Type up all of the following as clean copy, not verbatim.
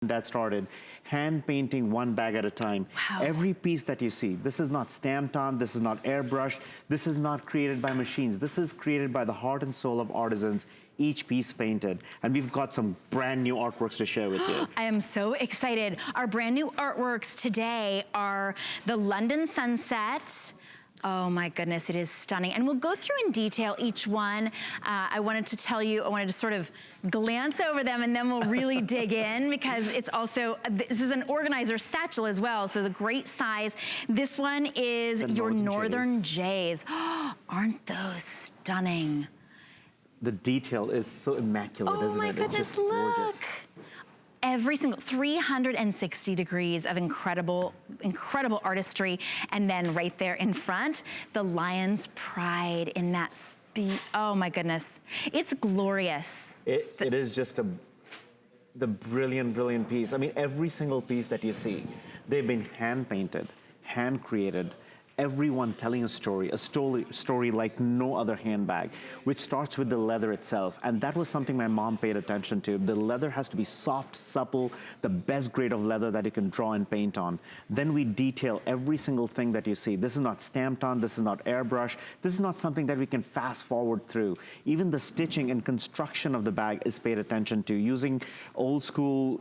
that started hand painting one bag at a time. Wow. Every piece that you see, this is not stamped on, this is not airbrushed, this is not created by machines. This is created by the heart and soul of artisans, each piece painted. And we've got some brand new artworks to share with you. I am so excited. Our brand new artworks today are the London Sunset. Oh my goodness, it is stunning. And we'll go through in detail each one. I wanted to sort of glance over them and then we'll really dig in because it's also, this is an organizer satchel as well, so the great size. This one is your Northern Jays. Aren't those stunning? The detail is so immaculate, isn't it? Oh my goodness, look. Every single 360 degrees of incredible artistry. And then right there in front, the lion's pride in that oh my goodness. It's glorious. It is just the brilliant, brilliant piece. I mean, every single piece that you see, they've been hand painted, hand created, everyone telling a story like no other handbag, which starts with the leather itself. And that was something my mom paid attention to. The leather has to be soft, supple, the best grade of leather that you can draw and paint on. Then we detail every single thing that you see. This is not stamped on, this is not airbrushed, this is not something that we can fast forward through. Even the stitching and construction of the bag is paid attention to, using old school,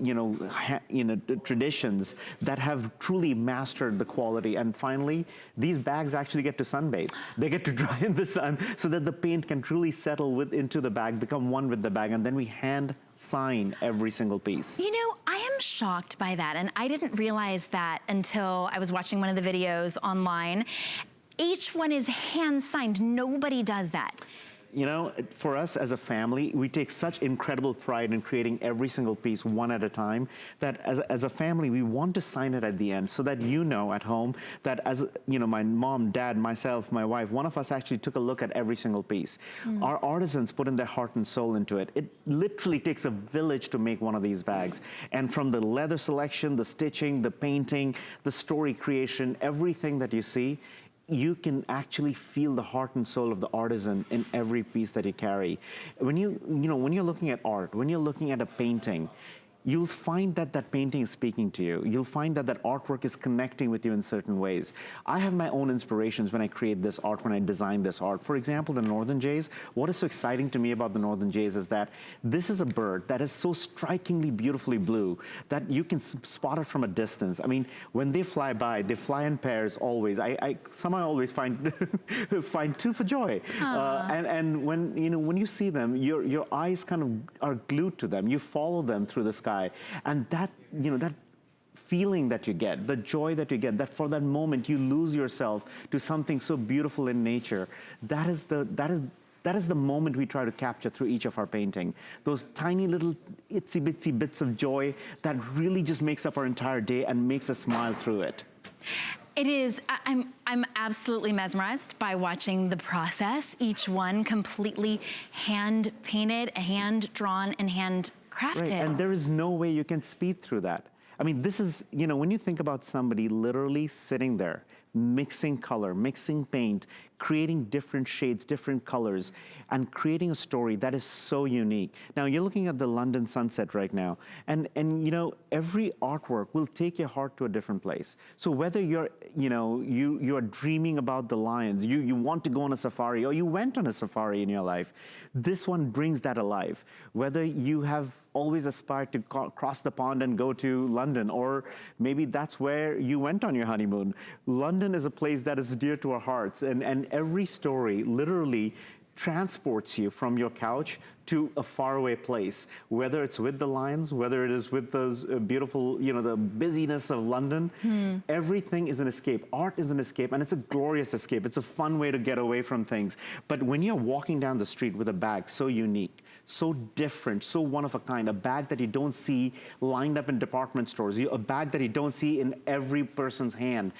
traditions that have truly mastered the quality. And finally, these bags actually get to sunbathe. They get to dry in the sun so that the paint can truly settle into the bag, become one with the bag, and then we hand sign every single piece. You know, I am shocked by that, and I didn't realize that until I was watching one of the videos online. Each one is hand signed. Nobody does that. You know, for us as a family, we take such incredible pride in creating every single piece one at a time that as a family, we want to sign it at the end so that you know at home that my mom, dad, myself, my wife, one of us actually took a look at every single piece. Our artisans put in their heart and soul into it. It literally takes a village to make one of these bags. And from the leather selection, the stitching, the painting, the story creation, everything that you see, you can actually feel the heart and soul of the artisan in every piece that you carry. When when you're looking at art, when you're looking at a painting, you'll find that that painting is speaking to you. You'll find that that artwork is connecting with you in certain ways. I have my own inspirations when I create this art, when I design this art. For example, the Northern Jays, what is so exciting to me about the Northern Jays is that this is a bird that is so strikingly beautifully blue that you can spot it from a distance. I mean, when they fly by, they fly in pairs always. I somehow always find two for joy. And when you see them, your eyes kind of are glued to them. You follow them through the sky. And that, that feeling that you get, the joy that you get, that for that moment you lose yourself to something so beautiful in nature, that is the moment we try to capture through each of our painting. Those tiny little itsy bitsy bits of joy that really just makes up our entire day and makes us smile through it. It is, I'm absolutely mesmerized by watching the process. Each one completely hand painted, hand drawn, and hand crafted. Right, and there is no way you can speed through that. I mean, this is, when you think about somebody literally sitting there, mixing color, mixing paint, creating different shades, different colors, and creating a story that is so unique. Now, you're looking at the London Sunset right now, and every artwork will take your heart to a different place. So whether you're, you're dreaming about the lions, you want to go on a safari, or you went on a safari in your life, this one brings that alive. Whether you have always aspired to cross the pond and go to London, or maybe that's where you went on your honeymoon. London is a place that is dear to our hearts, and every story literally transports you from your couch to a faraway place, whether it's with the lions, whether it is with those beautiful, the busyness of London. Everything is an escape. Art is an escape, and it's a glorious escape. It's a fun way to get away from things. But when you're walking down the street with a bag so unique, so different, so one of a kind, a bag that you don't see lined up in department stores, a bag that you don't see in every person's hand,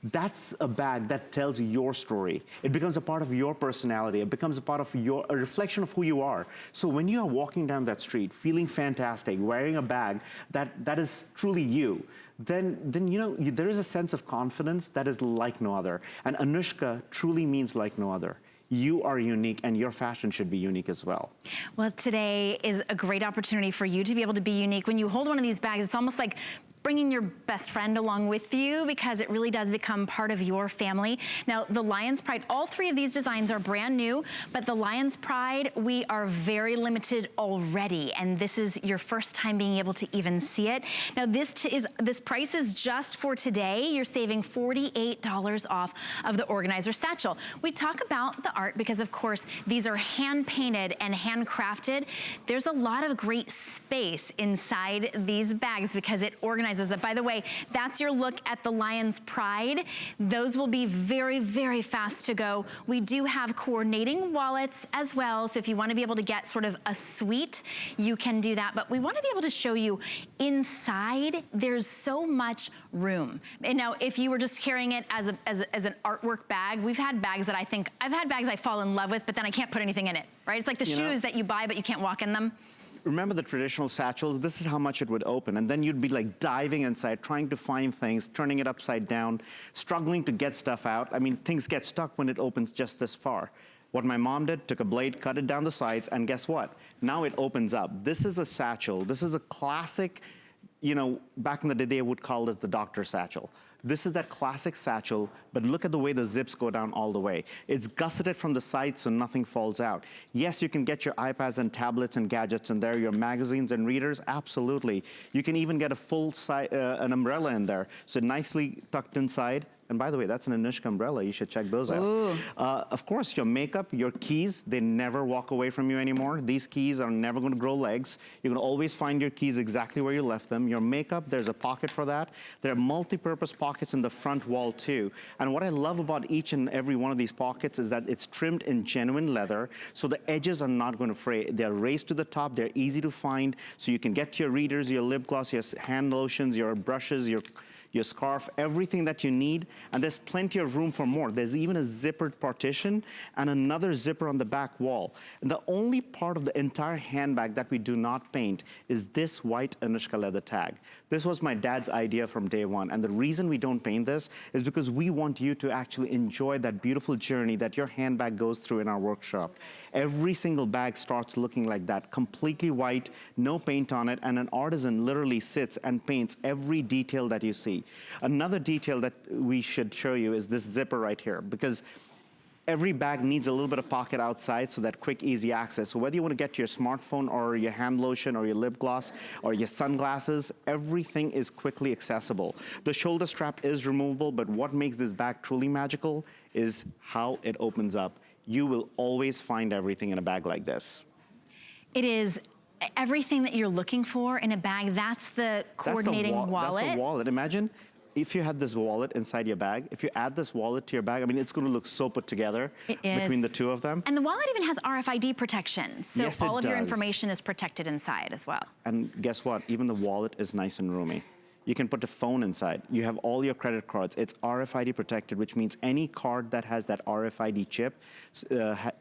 that's a bag that tells your story. It becomes a part of your personality. It becomes a part of a reflection of who you are. So when you are walking down that street, feeling fantastic, wearing a bag that is truly you, then there is a sense of confidence that is like no other. And Anuschka truly means like no other. you are unique and your fashion should be unique as well. Well, today is a great opportunity for you to be able to be unique. When you hold one of these bags, it's almost like bringing your best friend along with you, because it really does become part of your family. Now, the Lion's Pride, all three of these designs are brand new, but the Lion's Pride, we are very limited already, and this is your first time being able to even see it. Now, this price is just for today. You're saving $48 off of the organizer satchel. We talk about the art because, of course, these are hand painted and handcrafted. There's a lot of great space inside these bags because it organizes it. By the way, that's your look at the Lion's Pride. Those will be very, very fast to go. We do have coordinating wallets as well, so if you want to be able to get sort of a suite, you can do that. But we want to be able to show you inside, there's so much room. And now, if you were just carrying it as an artwork bag, I've had bags I fall in love with, but then I can't put anything in it, right? It's like the shoes that you buy, but you can't walk in them. Remember the traditional satchels? This is how much it would open. And then you'd be like diving inside, trying to find things, turning it upside down, struggling to get stuff out. I mean, things get stuck when it opens just this far. What my mom did, took a blade, cut it down the sides, and guess what? Now it opens up. This is a satchel. This is a classic, you know, back in the day, they would call this the doctor satchel. This is that classic satchel, but look at the way the zips go down all the way. It's gusseted from the side so nothing falls out. Yes, you can get your iPads and tablets and gadgets in there, your magazines and readers, absolutely. You can even get a full an umbrella in there, so nicely tucked inside. And by the way, that's an Anuschka umbrella. You should check those out. Of course, your makeup, your keys, they never walk away from you anymore. These keys are never going to grow legs. You're going to always find your keys exactly where you left them. Your makeup, there's a pocket for that. There are multi-purpose pockets in the front wall too. And what I love about each and every one of these pockets is that it's trimmed in genuine leather, so the edges are not going to fray. They're raised to the top. They're easy to find, so you can get to your readers, your lip gloss, your hand lotions, your brushes, your scarf, everything that you need, and there's plenty of room for more. There's even a zippered partition and another zipper on the back wall. And the only part of the entire handbag that we do not paint is this white Anuschka leather tag. This was my dad's idea from day one, and the reason we don't paint this is because we want you to actually enjoy that beautiful journey that your handbag goes through in our workshop. Every single bag starts looking like that, completely white, no paint on it, and an artisan literally sits and paints every detail that you see. Another detail that we should show you is this zipper right here, because every bag needs a little bit of pocket outside, so that quick, easy access. So whether you want to get to your smartphone or your hand lotion or your lip gloss or your sunglasses, everything is quickly accessible. The shoulder strap is removable, but what makes this bag truly magical is how it opens up. You will always find everything in a bag like this. It is everything that you're looking for in a bag. That's the coordinating wallet. That's the wallet. Imagine if you had this wallet inside your bag. If you add this wallet to your bag, I mean, it's going to look so put together between the two of them. And the wallet even has RFID protection, so yes, all of your information is protected inside as well. And guess what? Even the wallet is nice and roomy. You can put a phone inside. You have all your credit cards. It's RFID protected, which means any card that has that RFID chip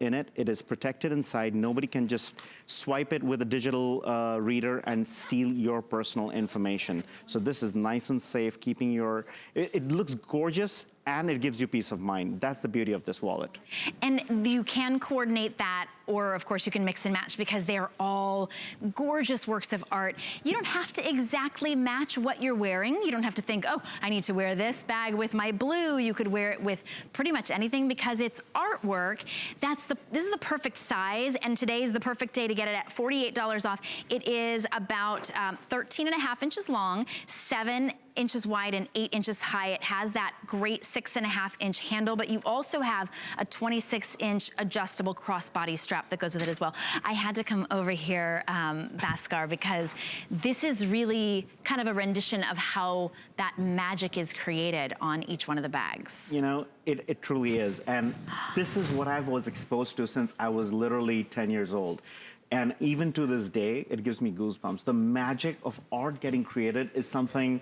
in it, it is protected inside. Nobody can just swipe it with a digital reader and steal your personal information. So this is nice and safe, keeping your, it looks gorgeous, and it gives you peace of mind. That's the beauty of this wallet. And you can coordinate that, or of course you can mix and match, because they are all gorgeous works of art. You don't have to exactly match what you're wearing. You don't have to think, oh, I need to wear this bag with my blue. You could wear it with pretty much anything because it's artwork. This is the perfect size, and today is the perfect day to get it at $48 off. It is about 13.5 inches long, 7 inches wide and 8 inches high. It has that great 6.5 inch handle, but you also have a 26 inch adjustable crossbody strap that goes with it as well. I had to come over here, Bhaskar, because this is really kind of a rendition of how that magic is created on each one of the bags. You know, it truly is. And this is what I was exposed to since I was literally 10 years old. And even to this day, it gives me goosebumps. The magic of art getting created is something,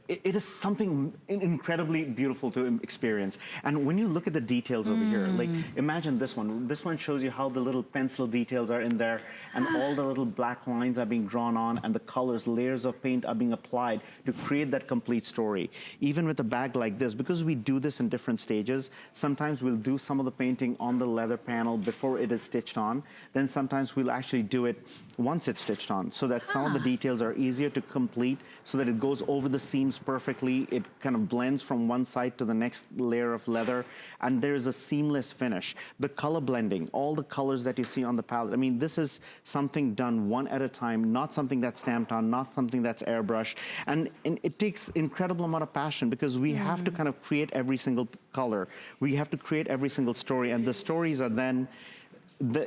it is something incredibly beautiful to experience. And when you look at the details over here, like imagine this one. This one shows you how the little pencil details are in there and all the little black lines are being drawn on and the colors, layers of paint are being applied to create that complete story. Even with a bag like this, because we do this in different stages, sometimes we'll do some of the painting on the leather panel before it is stitched on. Then sometimes we'll actually do it once it's stitched on so that some of the details are easier to complete so that it goes over the seams perfectly. It kind of blends from one side to the next layer of leather, and there's a seamless finish. The color blending, all the colors that you see on the palette, I mean, this is something done one at a time, not something that's stamped on, not something that's airbrushed, and it takes incredible amount of passion because we have to kind of create every single color. We have to create every single story, and the stories are then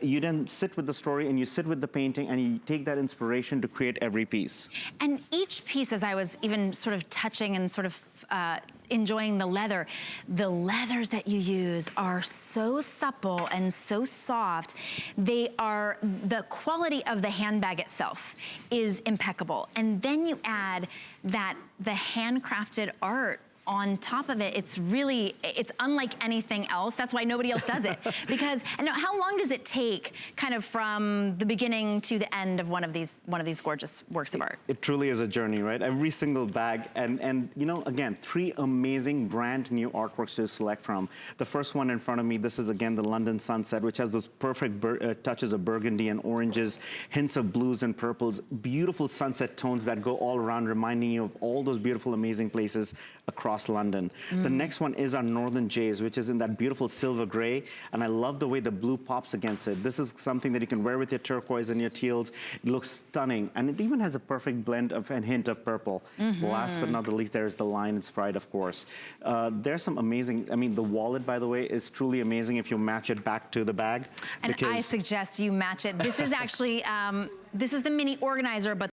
you then sit with the story and you sit with the painting and you take that inspiration to create every piece. And each piece, as I was even sort of touching and sort of enjoying the leathers that you use are so supple and so soft. The quality of the handbag itself is impeccable. And then you add that the handcrafted art on top of it. It's unlike anything else. That's why nobody else does it. Because, and how long does it take kind of from the beginning to the end of one of these gorgeous works of art? It truly is a journey, right? Every single bag, and you know, again, 3 amazing brand new artworks to select from. The first one in front of me, this is again the London Sunset, which has those perfect touches of burgundy and oranges, hints of blues and purples, beautiful sunset tones that go all around, reminding you of all those beautiful, amazing places across London. The next one is our Northern Jays, which is in that beautiful silver gray, and I love the way the blue pops against it. This is something that you can wear with your turquoise and your teals. It looks stunning, and it even has a perfect blend of and hint of purple. Last but not the least, there's the Lion's Pride, of course. There's some amazing, I mean, the wallet, by the way, is truly amazing if you match it back to the bag. And I suggest you match it. This is actually, this is the mini organizer, but